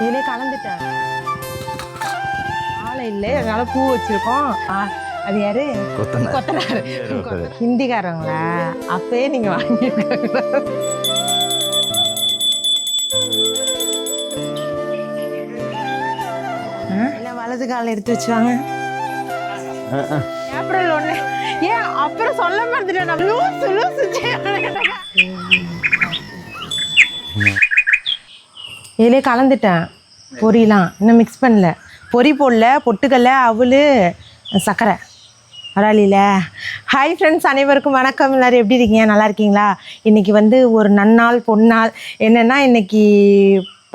இதிலே கலந்துட்டேன். ஆளை இல்லை, அதனால பூ வச்சிருக்கோம். அது யாரு? கொத்தனார். ஹிந்திக்காரங்களா? அப்பயே நீங்க வாங்கிருக்காங்க. எல்லாம் வலது கால எடுத்து வச்சுவாங்க. ஏப்ரல் 1. ஏன் அப்புறம் சொல்ல மறந்துட்டேன். இதிலே கலந்துட்டேன். பொரியலாம் இன்னும் மிக்ஸ் பண்ணல. பொரி போடல, பொட்டுக்கல்ல, அவல், சர்க்கரை. பரவாயில்ல. ஹாய் ஃப்ரெண்ட்ஸ், அனைவருக்கும் வணக்கம். எல்லோரும் எப்படி இருக்கீங்க? நல்லா இருக்கீங்களா? இன்றைக்கி வந்து ஒரு நன்னாள், பொன்னாள். என்னென்னா இன்றைக்கி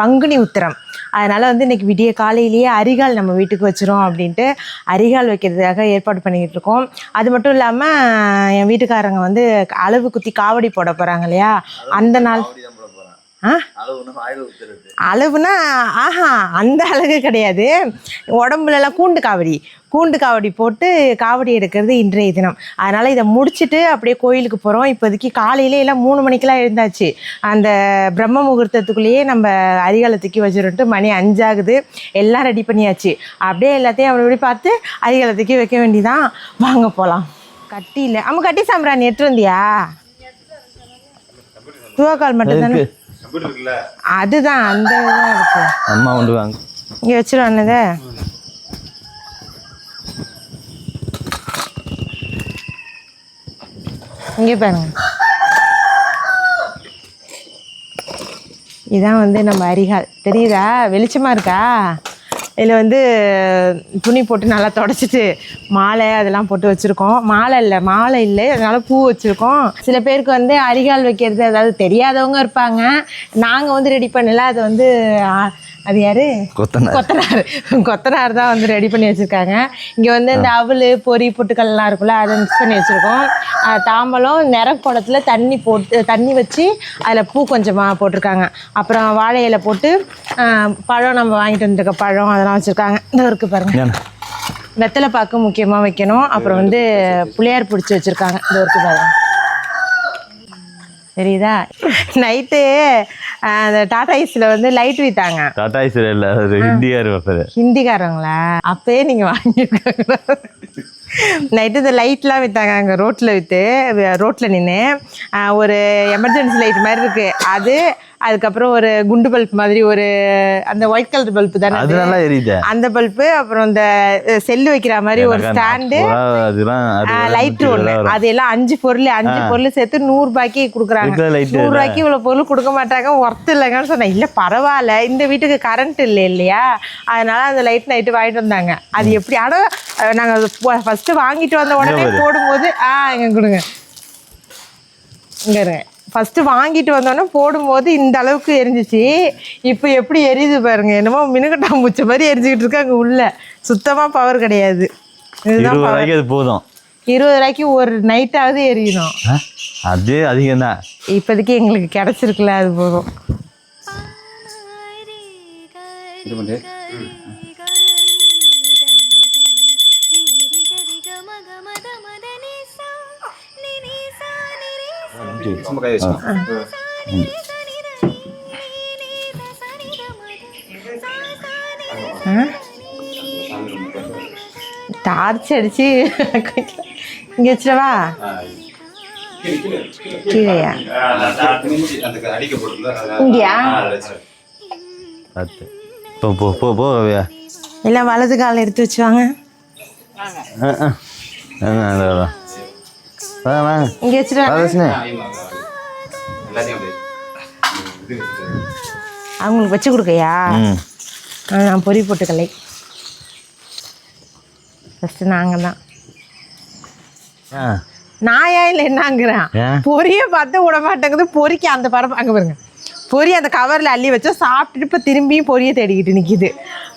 பங்குனி உத்திரம். அதனால் வந்து இன்றைக்கி விடிய காலையிலேயே அரிகால் நம்ம வீட்டுக்கு வச்சிரும் அப்படின்ட்டு அரிகால் வைக்கிறதுக்காக ஏற்பாடு பண்ணிக்கிட்டு இருக்கோம். அது மட்டும் இல்லாமல் என் வீட்டுக்காரங்க வந்து அளவு குத்தி காவடி போட போகிறாங்க இல்லையா? அந்த நாள் அளவுனா அந்த அழகு கிடையாது. உடம்புலலாம் கூண்டு காவடி போட்டு காவடி எடுக்கிறது இன்றைய தினம். அதனால் இதை முடிச்சுட்டு அப்படியே கோயிலுக்கு போகிறோம். இப்போதைக்கு காலையிலே எல்லாம் 3 மணிக்கெலாம் எழுந்தாச்சு. அந்த பிரம்ம முகூர்த்தத்துக்குள்ளேயே நம்ம அரிகாலத்துக்கு வச்சுருன்ட்டு மணி 5 ஆகுது. எல்லாம் ரெடி பண்ணியாச்சு. அப்படியே எல்லாத்தையும் அப்படி பார்த்து அரிகாலத்துக்கு வைக்க வேண்டியதான். வாங்க போகலாம். கட்டி இல்லை அம்மா, கட்டி சாம்பிராணி எட்டு வந்தியா? துவாக்கால் மட்டும் தானே. அதுதான் அந்த இதுதான் இருக்கு. அம்மா கொண்டு வாங்க. இங்கே வச்சிருவானதே. இங்கே பாருங்க. இதான் வந்து நம்ம அரிகால். தெரியுதா? வெளிச்சமாக இருக்கா? இதில் வந்து துணி போட்டு நல்லா தொடச்சிட்டு மாலை அதெல்லாம் போட்டு வச்சுருக்கோம். மாலை இல்லை, அதனால் பூ வச்சுருக்கோம். சில பேருக்கு வந்து அரிகால் வைக்கிறது அதாவது தெரியாதவங்க இருப்பாங்க. நாங்கள் வந்து ரெடி பண்ணல. அது வந்து அது யார்? கொத்தனார் தான் வந்து ரெடி பண்ணி வச்சுருக்காங்க. இங்கே வந்து இந்த அவல், பொரி, பொட்டுக்கல்லாம் இருக்குல்ல, அதை மிக்ஸ் பண்ணி வச்சுருக்கோம். தாம்பலம் நிறக்குடத்தில் தண்ணி வச்சு அதில் பூ கொஞ்சமாக போட்டிருக்காங்க. அப்புறம் வாழை இலை போட்டு பழம், நம்ம வாங்கிட்டு வந்துருக்க பழம் அதெல்லாம் வச்சுருக்காங்க. இந்த இருக்குது பாருங்கள். வெத்தலை பாக்கு முக்கியமாக வைக்கணும். அப்புறம் வந்து புளியார் பிடிச்சி வச்சுருக்காங்க. இந்த இருக்குது பாருங்கள். தெரியுதா? நைட்டு அந்த டாடா ஐஸில் வந்து லைட் விற்றாங்க. டாடா ஐஸ் இல்லை, ஹிந்திக்காரங்களா? அப்பயே நீங்கள் வாங்கியிருக்காங்க. நைட்டு இந்த லைட்லாம் விற்றாங்க அங்கே ரோட்டில் நின்று. ஒரு எமர்ஜென்சி லைட் மாதிரி இருக்குது அது. அதுக்கப்புறம் ஒரு குண்டு பல்ப் மாதிரி ஒரு அந்த ஒயிட் கலர் பல்ப்பு தானே, அந்த பல்ப்பு. அப்புறம் இந்த செல்லு வைக்கிற மாதிரி ஒரு ஸ்டாண்டு, லைட்ரு ஒன்று. அது எல்லாம் 5 பொருள் சேர்த்து 100 ரூபாய்க்கு கொடுக்குறாங்க. 100 ரூபாய்க்கு இவ்வளோ பொருள் கொடுக்க மாட்டாங்க, ஒர்த்து இல்லைங்கன்னு சொன்னேன். இல்லை பரவாயில்ல, இந்த வீட்டுக்கு கரண்ட் இல்லையா, அதனால அந்த லைட் நைட்டு வாங்கிட்டு வந்தாங்க. அது எப்படி? ஆனால் நாங்கள் ஃபஸ்ட்டு வாங்கிட்டு வந்த உடனே போடும்போது இங்கே கொடுங்க, இங்கே இருங்க. ஃபஸ்ட்டு வாங்கிட்டு வந்தோன்னே போடும்போது இந்த அளவுக்கு எரிஞ்சிச்சு. இப்போ எப்படி எரியுது பாருங்க. என்னமோ மினுக்கட்டாம்பூச்சி மாதிரி எரிஞ்சிக்கிட்டு இருக்கு. அங்கே உள்ள சுத்தமாக பவர் கிடையாது. இதுதான் போதும். 20 ரூபாய்க்கு ஒரு நைட்டாவது எரியணும். அதே அதிகம் தான். இப்போதைக்கு எங்களுக்கு கிடச்சிருக்குல்ல, அது போதும். டார்ச் அடிச்சு இங்கே வச்சிடவா? கீழையா? இங்கேயா? எல்லாம் வலது காலை எடுத்து வச்சுவாங்க. இங்கே வச்சுருவாங்க. அவங்களுக்கு வச்சு கொடுக்கையா? நான் பொரி போட்டுக்கலை. ஃபஸ்ட்டு நாங்கள் தான். நாயா இல்லை என்னங்கிறேன். பொரியை பார்த்து விட மாட்டேங்குது. பொரிக்கு அந்த பரப்பு அங்கே பாருங்க. பொரி அந்த கவரில் அள்ளி வச்சோம். சாப்பிட்டுட்டு இப்போ திரும்பியும் பொரியை தேடிக்கிட்டு நிற்கிது.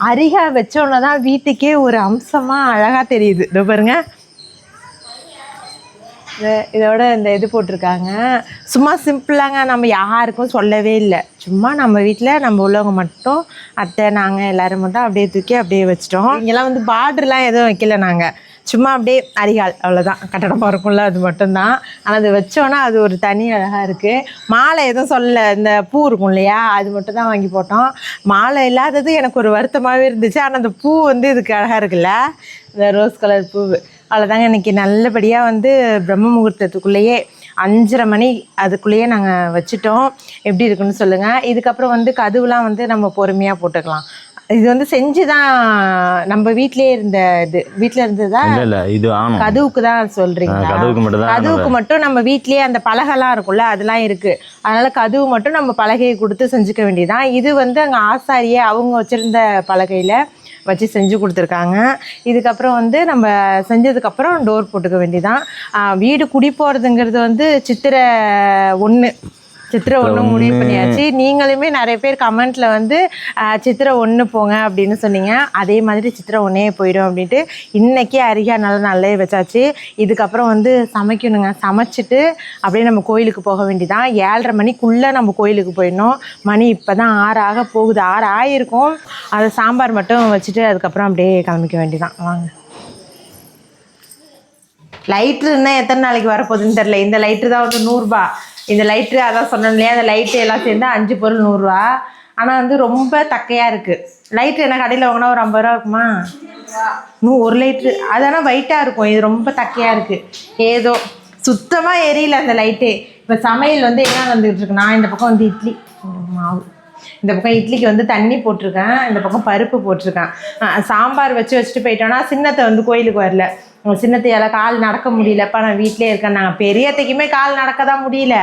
அரிகா வச்சோன்னே தான் வீட்டுக்கே ஒரு அம்சமாக அழகாக தெரியுது. இதோ பாருங்க. இதோட இந்த இது போட்டிருக்காங்க. சும்மா சிம்பிளாங்க. நம்ம யாருக்கும் சொல்லவே இல்லை. சும்மா நம்ம வீட்டில் நம்ம உள்ளவங்க மட்டும், அத்தை, நாங்கள் எல்லோரும் மட்டும் அப்படியே தூக்கி அப்படியே வச்சிட்டோம். இங்கெல்லாம் வந்து பார்டர்லாம் எதுவும் வைக்கல. நாங்கள் சும்மா அப்படியே அரிகால் அவ்வளோதான், கட்டடமாக இருக்கும்ல அது மட்டும்தான். ஆனால் அது வச்சோன்னா அது ஒரு தனி அழகாக இருக்குது. மாலை எதுவும் சொல்லலை, இந்த பூ இருக்கும் இல்லையா அது மட்டும் தான் வாங்கி போட்டோம். மாலை இல்லாதது எனக்கு ஒரு வருத்தமாகவே இருந்துச்சு. ஆனால் அந்த பூ வந்து இதுக்கு அழகாக இருக்குல்ல, இந்த ரோஸ் கலர் பூ. அவ்வளோதாங்க, இன்றைக்கி நல்லபடியாக வந்து பிரம்ம முகூர்த்தத்துக்குள்ளேயே 5:30 மணி அதுக்குள்ளேயே நாங்கள் வச்சுட்டோம். எப்படி இருக்குன்னு சொல்லுங்கள். இதுக்கப்புறம் வந்து கதவுலாம் வந்து நம்ம பொறுமையாக போட்டுக்கலாம். இது வந்து செஞ்சு தான் நம்ம வீட்டிலேயே இருந்த இது வீட்டில் இருந்ததா இது கதவுக்கு தான் சொல்கிறீங்களா? கதவுக்கு மட்டும் நம்ம வீட்லேயே அந்த பலகைலாம் இருக்கும்ல அதெல்லாம் இருக்குது. அதனால் கதவு மட்டும் நம்ம பலகையை கொடுத்து செஞ்சுக்க வேண்டியதான். இது வந்து அங்கே ஆசாரியே அவங்க வச்சுருந்த பலகையில் வச்சு செஞ்சு கொடுத்துருக்காங்க. இதுக்கப்புறம் வந்து நம்ம செஞ்சதுக்கப்புறம் டோர் போட்டுக்க வேண்டியதான். வீடு குடி போகிறதுங்கிறது வந்து சித்திரை 1 முடிவு பண்ணியாச்சு. நீங்களுமே நிறைய பேர் கமெண்ட்டில் வந்து சித்திரை 1 போங்க அப்படின்னு சொன்னீங்க. அதே மாதிரி சித்திரை 1 போயிடும் அப்படின்ட்டு இன்றைக்கி அரிகா நல்லா வச்சாச்சு. இதுக்கப்புறம் வந்து சமைக்கணுங்க. சமைச்சிட்டு அப்படியே நம்ம கோயிலுக்கு போக வேண்டியதான். 7:30 மணிக்குள்ளே நம்ம கோயிலுக்கு போயிடணும். மணி இப்போ தான் 6 ஆக போகுது, 6 ஆகிருக்கும். அதை சாம்பார் மட்டும் வச்சுட்டு அதுக்கப்புறம் அப்படியே கிளம்பிக்க வேண்டியதான். வாங்க. லைட்ரு இருந்தால் எத்தனை நாளைக்கு வரப்போகுதுன்னு தெரில. இந்த லைட்ரு தான் வந்து 100 ரூபா. இந்த லைட்ரு அதான் சொன்னோம் இல்லையா, அந்த லைட்டு எல்லாம் சேர்ந்து 5 பொருள் 100 ரூபா. ஆனால் வந்து ரொம்ப தக்கையாக இருக்குது. லைட்ரு என்ன கடையில் வாங்கினா ஒரு 50 ரூபா இருக்குமா? ஒரு லைட்ரு அது ஆனால் வெயிட்டாக இருக்கும். இது ரொம்ப தக்கையாக இருக்குது. ஏதோ சுத்தமாக எரியல அந்த லைட்டே. இப்போ சமையல் வந்து என்ன வந்துகிட்டு இருக்கு, நான் இந்த பக்கம் வந்து இட்லி மாவு, இந்த பக்கம் இட்லிக்கு வந்து தண்ணி போட்டிருக்கேன், இந்த பக்கம் பருப்பு போட்டிருக்கேன். சாம்பார் வச்சுட்டு போயிட்டோன்னா சின்னத்தை வந்து கோயிலுக்கு வரல. சின்னத்தையால் கால் நடக்க முடியலப்பா, நான் வீட்டிலே இருக்கேன். நாங்கள் பெரியத்தைக்குமே கால் நடக்க தான் முடியல.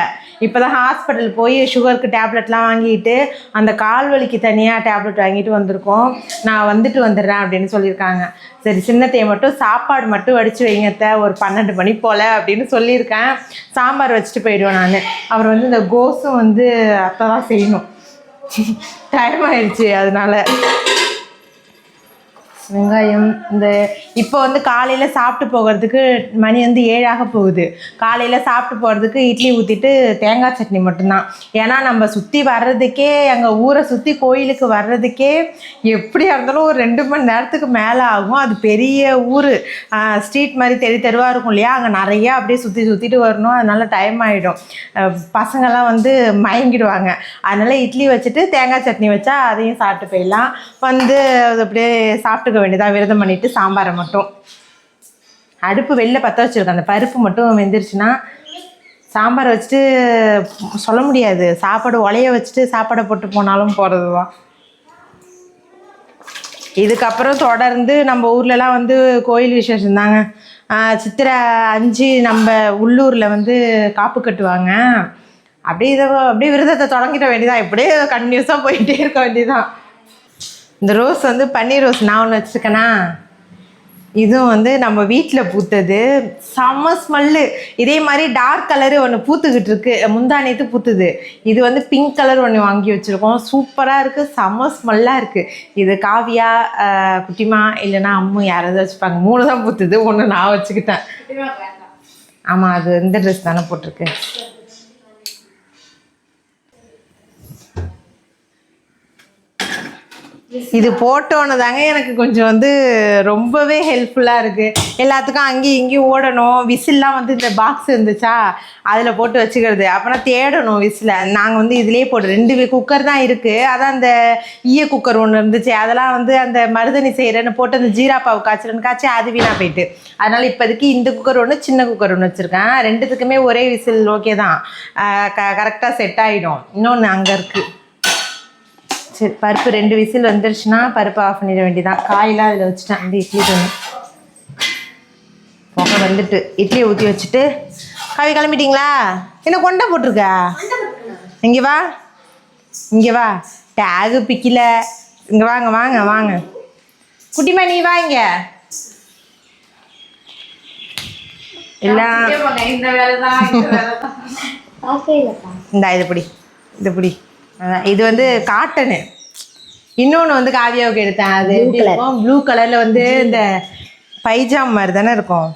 இப்போ தான் ஹாஸ்பிட்டல் போய் சுகருக்கு டேப்லெட்லாம் வாங்கிட்டு அந்த கால் வலிக்கு தனியாக டேப்லெட் வாங்கிட்டு வந்திருக்கோம். நான் வந்துடுறேன் அப்படின்னு சொல்லியிருக்காங்க. சரி, சின்னத்தையை மட்டும் சாப்பாடு மட்டும் வடித்து வைங்கத்த ஒரு 12 மணி போல் அப்படின்னு சொல்லியிருக்கேன். சாம்பார் வச்சுட்டு போயிடுவேன் நான். அவர் வந்து இந்த கோஸும் வந்து அத்தை தான் செய்யணும். டைம் ஆயிடுச்சு. அதனால வெங்காயம் இந்த இப்போ வந்து காலையில் சாப்பிட்டு போகிறதுக்கு மணி வந்து 7 ஆக போகுது. காலையில் சாப்பிட்டு போகிறதுக்கு இட்லி ஊற்றிட்டு தேங்காய் சட்னி மட்டும்தான். ஏன்னா நம்ம சுற்றி வர்றதுக்கே, எங்கள் ஊரை சுற்றி கோயிலுக்கு வர்றதுக்கே எப்படியா இருந்தாலும் ஒரு 2 மணி நேரத்துக்கு மேலே ஆகும். அது பெரிய ஊர், ஸ்ட்ரீட் மாதிரி தெருவாக இருக்கும் இல்லையா, அங்கே நிறையா அப்படியே சுற்றிட்டு வரணும். அதனால் டைம் ஆகிடும். பசங்கள்லாம் வந்து மயங்கிடுவாங்க. அதனால் இட்லி வச்சுட்டு தேங்காய் சட்னி வச்சா அதையும் சாப்பிட்டு போயிடலாம். வந்து அது அப்படியே சாப்பிட்டுக்க வேண்டியதான். விரதம் பண்ணிட்டு சாம்பாரை மட்டும் அடுப்பு வெளில பற்ற வச்சுருக்கேன். அந்த பருப்பு மட்டும் வெந்துருச்சுன்னா சாம்பாரை வச்சுட்டு சொல்ல முடியாது. சாப்பாடு உலைய வச்சுட்டு சாப்பாடை போட்டு போனாலும் போகிறது தான். இதுக்கப்புறம் தொடர்ந்து நம்ம ஊர்லலாம் வந்து கோயில் விசேஷம் தாங்க. சித்திரை 5 நம்ம உள்ளூரில் வந்து காப்பு கட்டுவாங்க. அப்படியே விரதத்தை தொடங்கிட வேண்டியதான். இப்படியே கண்டினியூஸாக போயிட்டே இருக்க வேண்டியதான். இந்த ரோஸ் வந்து பன்னீர் ரோஸ் நான் ஒன்று வச்சுருக்கேனா, இதுவும் வந்து நம்ம வீட்டில் பூத்தது. செம்ம ஸ்மெல்லு. இதே மாதிரி டார்க் கலரு ஒன்று பூத்துக்கிட்டு இருக்கு, முந்தானேத்து பூத்துது. இது வந்து பிங்க் கலர் ஒன்று வாங்கி வச்சுருக்கோம். சூப்பராக இருக்குது, செம்ம ஸ்மெல்லாக இருக்குது. இது காவியா, குட்டிமா இல்லைன்னா அம்மு யாராவது வச்சுப்பாங்க. 3 தான் பூத்துது, 1 நான் வச்சுக்கிட்டேன். ஆமாம், அது இந்த ட்ரெஸ் தானே போட்டிருக்கு. இது போட்டோன்னு தாங்க எனக்கு கொஞ்சம் வந்து ரொம்பவே ஹெல்ப்ஃபுல்லாக இருக்குது. எல்லாத்துக்கும் அங்கேயும் இங்கேயும் ஓடணும். விசில்லாம் வந்து இந்த பாக்ஸ் இருந்துச்சா அதில் போட்டு வச்சுக்கிறது. அப்புறம் தேடணும் விசில். நாங்கள் வந்து இதிலே போட்டு 2 குக்கர் தான் இருக்குது. அதான் அந்த ஈய குக்கர் ஒன்று இருந்துச்சு, அதெல்லாம் வந்து அந்த மருதணி செய்கிறேன்னு போட்டு அந்த ஜீரா பாவு காய்ச்சி அது வீணாக போயிட்டு. அதனால் இப்போதைக்கு இந்த குக்கர் ஒன்று, சின்ன குக்கர் ஒன்று வச்சுருக்கேன். 2த்துக்குமே ஒரே விசில் ஓகே தான், கரெக்டாக செட் ஆகிடும். இன்னொன்று அங்கே இருக்குது. சரி, பருப்பு 2 விசில் வந்துருச்சுன்னா பருப்பு ஆஃப் பண்ணிட வேண்டியதான். காயெல்லாம் அதில் வச்சுட்டேன். அந்த இட்லி தண்ணி புகை வந்துட்டு இட்லியை ஊற்றி வச்சுட்டு காவி கிளம்பிட்டீங்களா? என்ன கொண்டை போட்டிருக்கா? இங்கே வா டேகு பிக்கல. இங்கே வாங்க குட்டிமா, நீ வா. இங்கே எல்லாம் இந்த இது பிடி. இது வந்து காட்டனு. இன்னொன்று வந்து காவியாவுக்கு எடுத்தேன். அது ப்ளூ கலரில் வந்து இந்த பைஜாம் மாதிரி தானே இருக்கும்.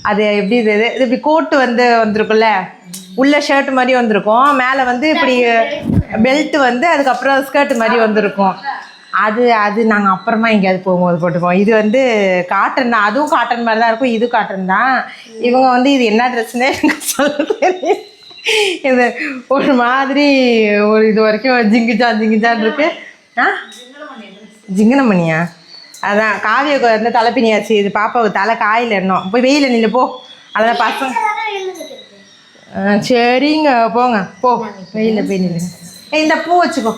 அது எப்படி இது இப்படி கோட்டு வந்து வந்திருக்கும்ல, உள்ள ஷர்ட் மாதிரி வந்திருக்கும், மேலே வந்து இப்படி பெல்ட் வந்து அதுக்கப்புறம் ஸ்கர்ட் மாதிரி வந்திருக்கும். அது அது நாங்கள் அப்புறமா எங்கேயாவது போகும்போது போட்டுப்போம். இது வந்து காட்டன் தான், அதுவும் காட்டன் மாதிரி தான் இருக்கும், இது காட்டன் தான். இவங்க வந்து இது என்ன ட்ரெஸ்னே எனக்கு சொல்ல தெரியும். இது ஒரு மாதிரி ஒரு இது வரைக்கும் ஜிங்குஜான் இருக்கு. ஜிங்கனமணியா? அதான் காவிய வந்து தலைப்பினியாச்சு. இது பாப்பாவுக்கு தலை காயில் எண்ணம். போய் வெயில் நில்ல போ. அதெல்லாம் பசங்க சரிங்க போங்க போ, வெயிலில் போய் நில்லுங்க. இந்த பூ வச்சுக்கோ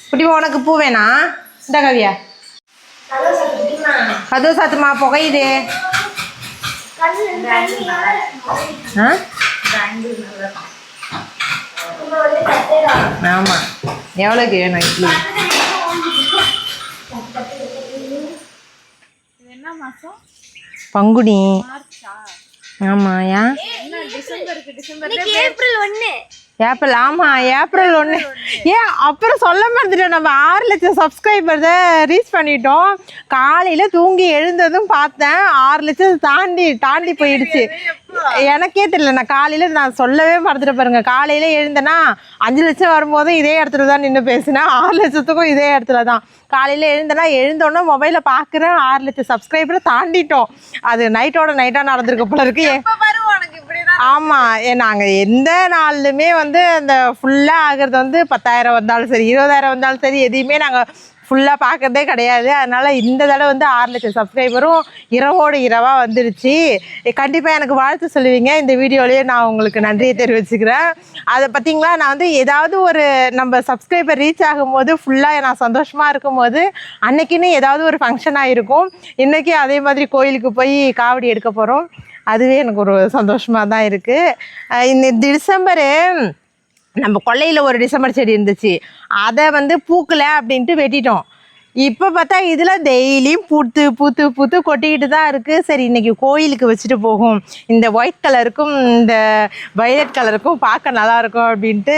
குட்டி. உனக்கு பூ வேணா? இந்த கவியா கதவு சாத்துமா, புகையுது. ஆமாம், எவ்வளோக்கு வேணும் இட்லி? பங்குனி. ஆமாம். ஏன் ஏப்ரல்? ஆமாம், ஏப்ரல் 1. ஏன் அப்புறம் சொல்ல மறந்துட்டோம், நம்ம 6 லட்சம் சப்ஸ்கிரைபர்ஸை ரீச் பண்ணிட்டோம். காலையில் தூங்கி எழுந்ததும் பார்த்தேன் 6 லட்சம் தாண்டி போயிடுச்சு. எனக்கே தெரியல, நான் காலையில் நான் சொல்லவே மறந்துட்டு பாருங்க. காலையில் எழுந்தேன்னா 5 லட்சம் வரும்போதும் இதே இடத்துல தான் நின்று பேசினேன், 6 லட்சத்துக்கும் இதே இடத்துல தான். காலையில் எழுந்தோன்னே மொபைலில் பார்க்குறேன் 6 லட்சம் சப்ஸ்கிரைபரை தாண்டிட்டோம். அது நைட்டாக நடந்திருக்க போல இருக்கு. ஆமாம், நாங்கள் எந்த நாள்லுமே வந்து அந்த ஃபுல்லாக ஆகிறது வந்து 10,000 வந்தாலும் சரி, 20,000 வந்தாலும் சரி, எதையுமே நாங்கள் ஃபுல்லாக பார்க்குறதே கிடையாது. அதனால் இந்த தடவை வந்து 6 லட்சம் சப்ஸ்கிரைபரும் இரவோடு இரவாக வந்துடுச்சு. கண்டிப்பாக எனக்கு வாழ்த்து சொல்லுவீங்க. இந்த வீடியோலேயே நான் உங்களுக்கு நன்றியை தெரிவிச்சுக்கிறேன். அதை பார்த்தீங்களா, நான் வந்து ஏதாவது ஒரு நம்ம சப்ஸ்கிரைபர் ரீச் ஆகும்போது ஃபுல்லாக நான் சந்தோஷமாக இருக்கும்போது அன்னைக்குன்னு ஏதாவது ஒரு ஃபங்க்ஷனாக இருக்கும். இன்றைக்கி அதே மாதிரி கோயிலுக்கு போய் காவடி எடுக்க போகிறோம். அதுவே எனக்கு ஒரு சந்தோஷமாக தான் இருக்குது. இந்த டிசம்பரு நம்ம கொல்லையில் ஒரு டிசம்பர் செடி இருந்துச்சு, அதை வந்து பூக்கலை அப்படின்ட்டு வெட்டிட்டோம். இப்போ பார்த்தா இதில் டெய்லியும் பூத்து கொட்டிக்கிட்டு தான் இருக்குது. சரி, இன்றைக்கி கோயிலுக்கு வச்சுட்டு போகும், இந்த ஒயிட் கலருக்கும் இந்த வயலட் கலருக்கும் பார்க்க நல்லாயிருக்கும் அப்படின்ட்டு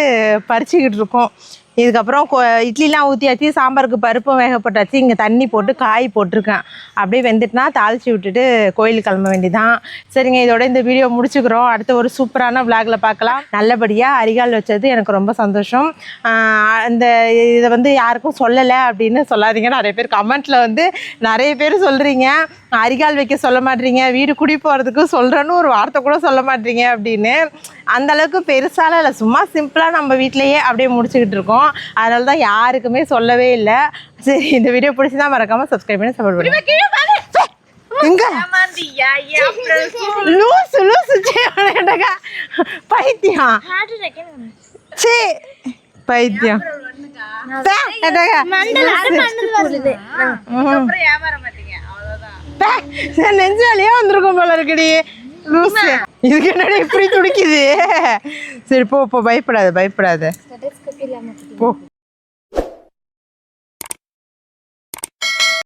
பறிச்சுக்கிட்டு இருக்கோம். இதுக்கப்புறம் இட்லிலாம் ஊற்றியாச்சு, சாம்பாருக்கு பருப்பும் வேகப்பட்டாச்சு. இங்கே தண்ணி போட்டு காய் போட்டிருக்கேன். அப்படியே வெந்துட்டுனா தாளித்து விட்டுட்டு கோயிலுக்கு கிளம்ப வேண்டியதான். சரிங்க, இதோட இந்த வீடியோ முடிச்சுக்கிறோம். அடுத்த ஒரு சூப்பரான விளாகில் பார்க்கலாம். நல்லபடியாக அரிகால் வச்சது எனக்கு ரொம்ப சந்தோஷம். இந்த இதை வந்து யாருக்கும் சொல்லலை அப்படின்னு சொல்லாதீங்க. நிறைய பேர் கமெண்ட்டில் வந்து நிறைய பேர் சொல்கிறீங்க, அரிகால் வைக்க சொல்ல மாட்டீங்க, வீடு குடி போகிறதுக்கு சொல்கிறேன்னு ஒரு வார்த்தை கூட சொல்ல மாட்டீங்க அப்படின்னு. அந்தளவுக்கு பெருசால இல்லை, சும்மா சிம்பிளாக நம்ம வீட்டிலையே அப்படியே முடிச்சுக்கிட்டு இருக்கோம். அதனால தான் யாருக்குமே சொல்லவே இல்லை. சரி, இந்த வீடியோ பிடிச்சிதான் மறக்காமல் சப்ஸ்கிரைப் பண்ணி சப்போர்ட் பண்ணுங்க. பைத்தியம் பைத்தியம் நெஞ்சாலியா வந்திருக்கும் போல இருக்குடி லூசு. இதுக்கு என்னடி இப்படி துடிக்குது? சரி போ, பயப்படாத போ.